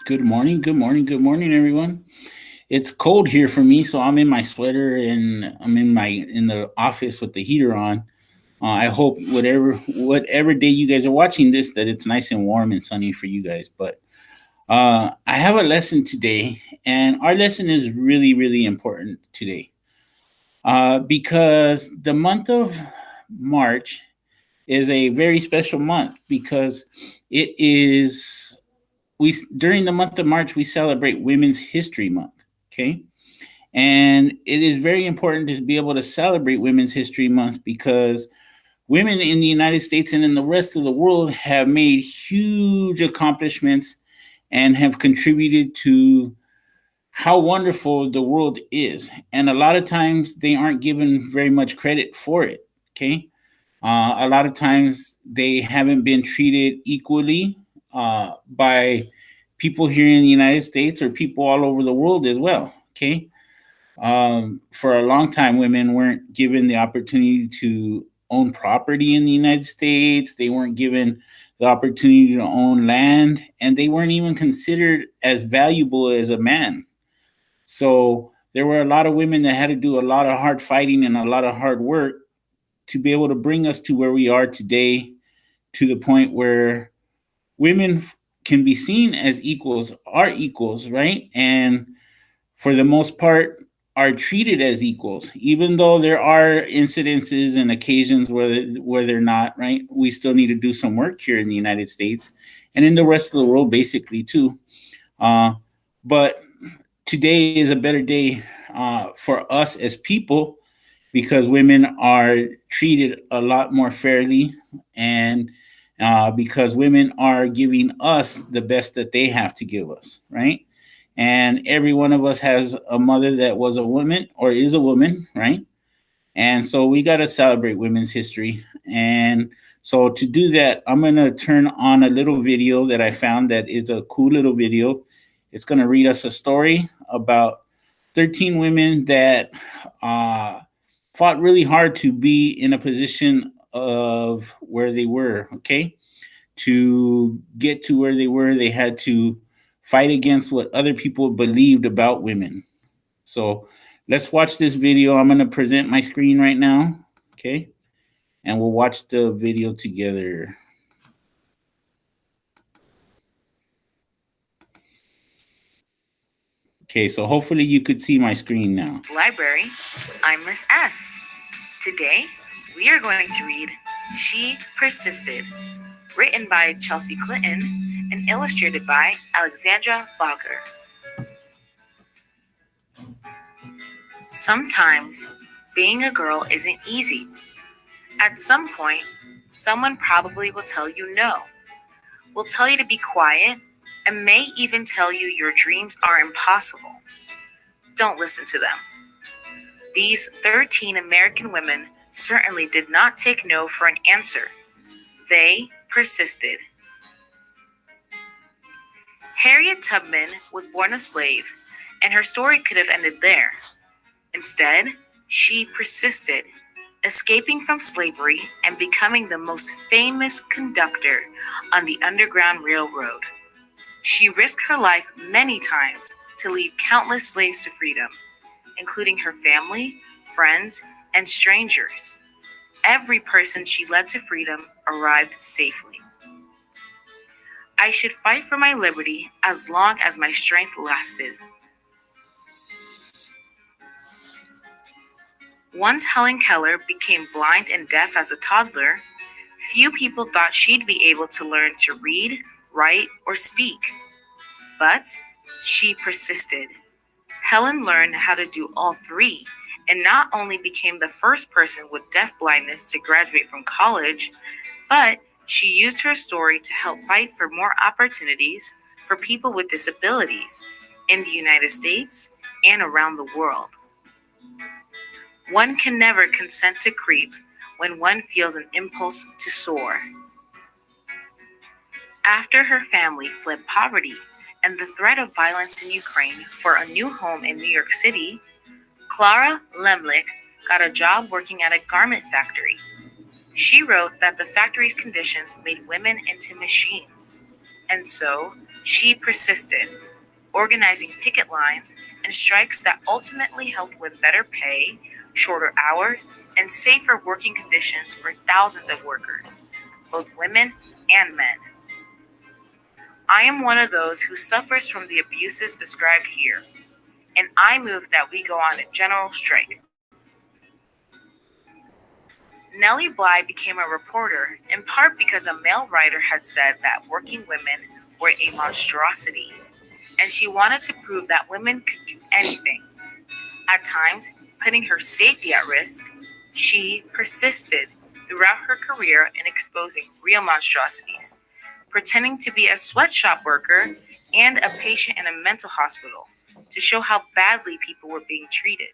Good morning, good morning, good morning, everyone. It's cold here for me, so I'm in my sweater and I'm in the office with the heater on. I hope whatever day you guys are watching this, that it's nice and warm and sunny for you guys. But I have a lesson today, and our lesson is really, really important today because the month of March is a very special month because it is we during the month of March we celebrate Women's History Month. Okay, and it is very important to be able to celebrate Women's History Month because women in the United States and in the rest of the world have made huge accomplishments and have contributed to how wonderful the world is. And a lot of times they aren't given very much credit for it. Okay. A lot of times they haven't been treated equally by people here in the United States or people all over the world as well. Okay. For a long time, women weren't given the opportunity to own property in the United States. They weren't given the opportunity to own land, and they weren't even considered as valuable as a man. So there were a lot of women that had to do a lot of hard fighting and a lot of hard work to be able to bring us to where we are today, to the point where women can be seen as equals, are equals, right? And for the most part, are treated as equals, even though there are incidences and occasions where they're not, right? We still need to do some work here in the United States and in the rest of the world, basically, too. Uh, but today is a better day for us as people because women are treated a lot more fairly, and because women are giving us the best that they have to give us, right? And every one of us has a mother that was a woman or is a woman, right? And so we got to celebrate women's history. And so to do that, I'm going to turn on a little video that I found that is a cool little video. It's going to read us a story about 13 women that uh, fought really hard to be in a position of where they were, okay? To get to where they were, they had to fight against what other people believed about women. So let's watch this video. I'm going to present my screen right now, okay? And we'll watch the video together. Okay, so hopefully you could see my screen now. Library, I'm Miss S. Today, we are going to read She Persisted, written by Chelsea Clinton and illustrated by Alexandra Barker. Sometimes, being a girl isn't easy. At some point, someone probably will tell you no, will tell you to be quiet, and may even tell you your dreams are impossible. Don't listen to them. These 13 American women certainly did not take no for an answer. They persisted. Harriet Tubman was born a slave, and her story could have ended there. Instead, she persisted, escaping from slavery and becoming the most famous conductor on the Underground Railroad. She risked her life many times to lead countless slaves to freedom, including her family, friends, and strangers. Every person she led to freedom arrived safely. I should fight for my liberty as long as my strength lasted. Once Helen Keller became blind and deaf as a toddler, few people thought she'd be able to learn to read, write, or speak. But she persisted. Helen learned how to do all three and not only became the first person with deafblindness to graduate from college, but she used her story to help fight for more opportunities for people with disabilities in the United States and around the world. One can never consent to creep when one feels an impulse to soar. After her family fled poverty and the threat of violence in Ukraine for a new home in New York City, Clara Lemlich got a job working at a garment factory. She wrote that the factory's conditions made women into machines, and so she persisted, organizing picket lines and strikes that ultimately helped win better pay, shorter hours, and safer working conditions for thousands of workers, both women and men. I am one of those who suffers from the abuses described here, and I move that we go on a general strike. Nellie Bly became a reporter in part because a male writer had said that working women were a monstrosity, and she wanted to prove that women could do anything. At times, putting her safety at risk, she persisted throughout her career in exposing real monstrosities, pretending to be a sweatshop worker and a patient in a mental hospital to show how badly people were being treated.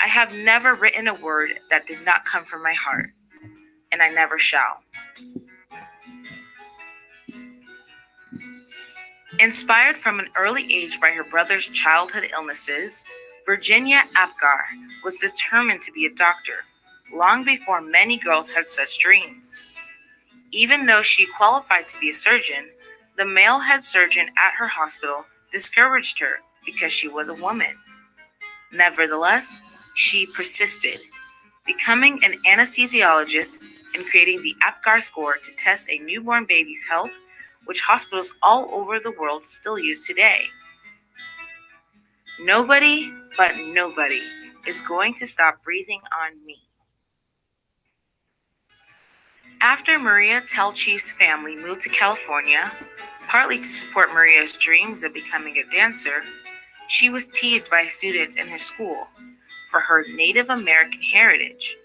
I have never written a word that did not come from my heart, and I never shall. Inspired from an early age by her brother's childhood illnesses, Virginia Apgar was determined to be a doctor long before many girls had such dreams. Even though she qualified to be a surgeon, the male head surgeon at her hospital discouraged her because she was a woman. Nevertheless, she persisted, becoming an anesthesiologist and creating the Apgar score to test a newborn baby's health, which hospitals all over the world still use today. Nobody but nobody is going to stop breathing on me. After Maria Telchi's family moved to California, partly to support Maria's dreams of becoming a dancer, she was teased by students in her school for her Native American heritage,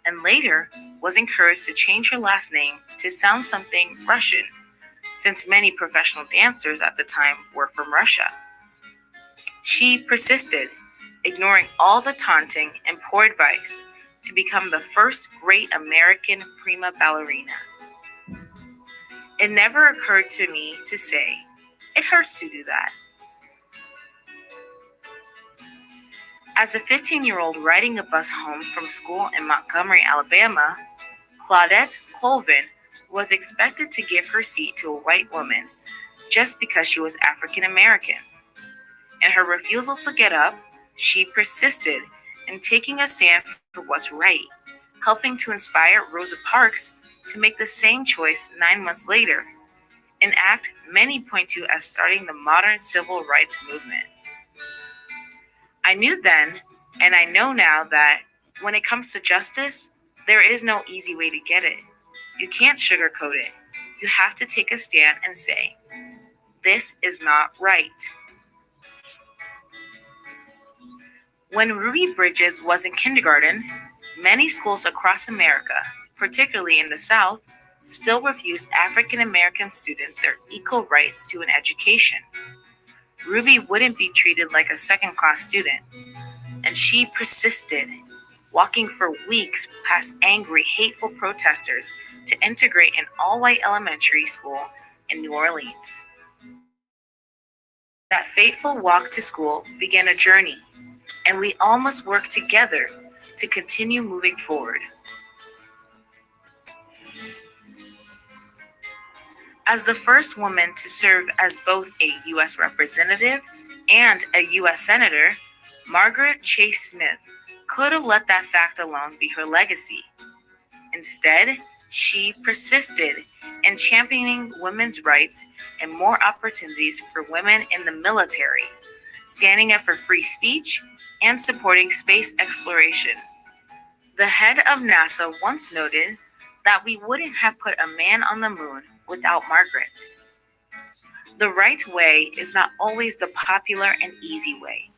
and later was encouraged to change her last name to sound something Russian, since many professional dancers at the time were from Russia. She persisted, ignoring all the taunting and poor advice, to become the first great American prima ballerina. It never occurred to me to say, it hurts to do that. As a 15-year-old riding a bus home from school in Montgomery, Alabama, Claudette Colvin was expected to give her seat to a white woman just because she was African American. In her refusal to get up, she persisted in taking a stand for what's right, helping to inspire Rosa Parks to make the same choice 9 months later, an act many point to as starting the modern civil rights movement. I knew then, and I know now, that when it comes to justice, there is no easy way to get it. You can't sugarcoat it. You have to take a stand and say, this is not right. When Ruby Bridges was in kindergarten, many schools across America, particularly in the South, still refused African American students their equal rights to an education. Ruby wouldn't be treated like a second-class student, and she persisted, walking for weeks past angry, hateful protesters to integrate an all-white elementary school in New Orleans. That fateful walk to school began a journey, and we all must work together to continue moving forward. As the first woman to serve as both a U.S. representative and a U.S. senator, Margaret Chase Smith could have let that fact alone be her legacy. Instead, she persisted in championing women's rights and more opportunities for women in the military, standing up for free speech and supporting space exploration. The head of NASA once noted that we wouldn't have put a man on the moon without Margaret. The right way is not always the popular and easy way.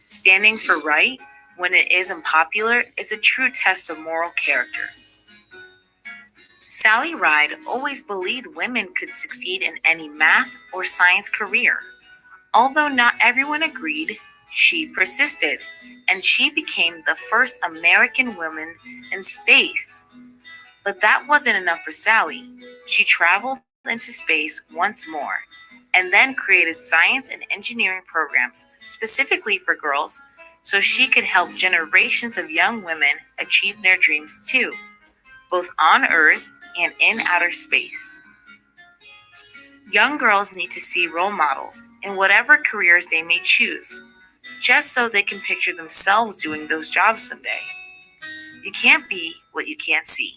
Standing for right when it is unpopular is a true test of moral character. Sally Ride always believed women could succeed in any math or science career. Although not everyone agreed, she persisted, and she became the first American woman in space. But that wasn't enough for Sally. She traveled into space once more, and then created science and engineering programs specifically for girls so she could help generations of young women achieve their dreams too, both on Earth and in outer space. Young girls need to see role models in whatever careers they may choose, just so they can picture themselves doing those jobs someday. You can't be what you can't see.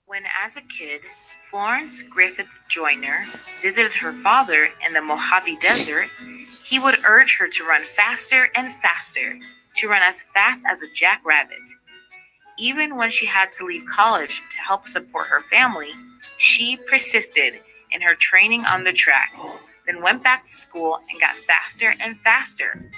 When, as a kid, Florence Griffith Joyner visited her father in the Mojave Desert, he would urge her to run faster and faster, to run as fast as a jackrabbit. Even when she had to leave college to help support her family, she persisted in her training on the track, then went back to school and got faster and faster.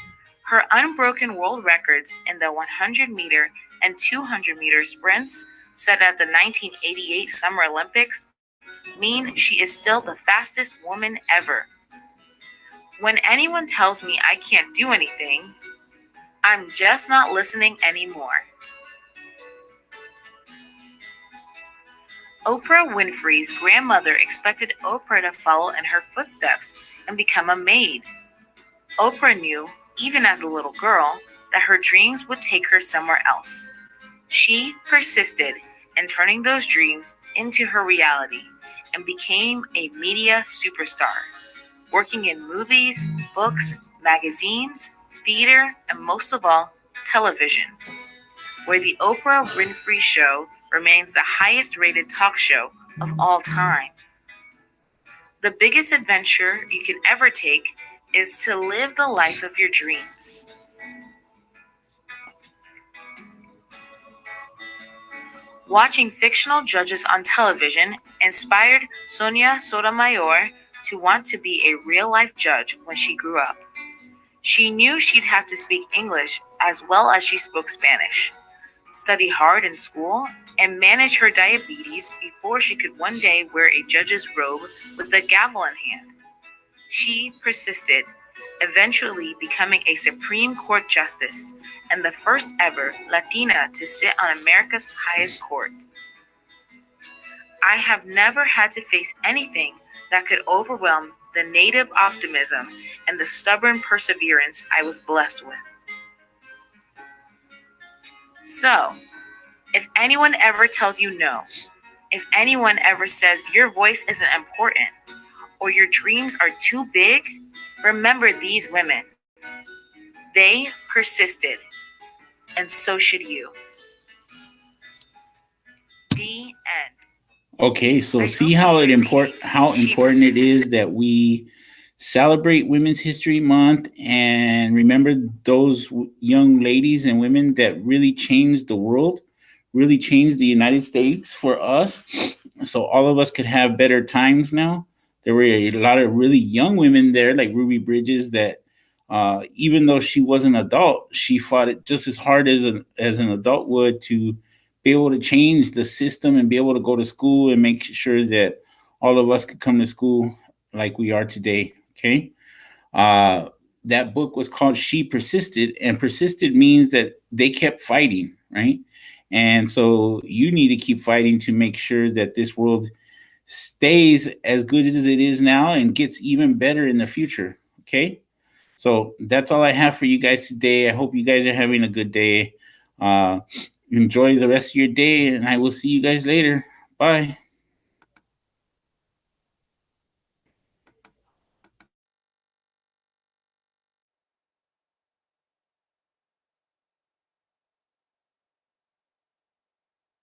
Her unbroken world records in the 100-meter and 200-meter sprints set at the 1988 Summer Olympics mean she is still the fastest woman ever. When anyone tells me I can't do anything, I'm just not listening anymore. Oprah Winfrey's grandmother expected Oprah to follow in her footsteps and become a maid. Oprah knew, even as a little girl, that her dreams would take her somewhere else. She persisted in turning those dreams into her reality and became a media superstar, working in movies, books, magazines, theater, and most of all, television, where The Oprah Winfrey Show remains the highest rated talk show of all time. The biggest adventure you can ever take is to live the life of your dreams. Watching fictional judges on television inspired Sonia Sotomayor to want to be a real-life judge when she grew up. She knew she'd have to speak English as well as she spoke Spanish, study hard in school, and manage her diabetes before she could one day wear a judge's robe with a gavel in hand. She persisted, eventually becoming a Supreme Court justice and the first ever Latina to sit on America's highest court. I have never had to face anything that could overwhelm the native optimism and the stubborn perseverance I was blessed with. So, if anyone ever tells you no, if anyone ever says your voice isn't important or your dreams are too big, remember these women. They persisted, and so should you. The end. Okay, so see how important it is that we celebrate Women's History Month and remember those young ladies and women that really changed the world, really changed the United States for us, so all of us could have better times now. There were a lot of really young women there, like Ruby Bridges, that even though she was an adult, she fought it just as hard as an adult would to be able to change the system and be able to go to school and make sure that all of us could come to school like we are today. Okay. That book was called She Persisted, and persisted means that they kept fighting, right? And so you need to keep fighting to make sure that this world stays as good as it is now and gets even better in the future. Okay. So that's all I have for you guys today. I hope you guys are having a good day. Enjoy the rest of your day, and I will see you guys later. Bye.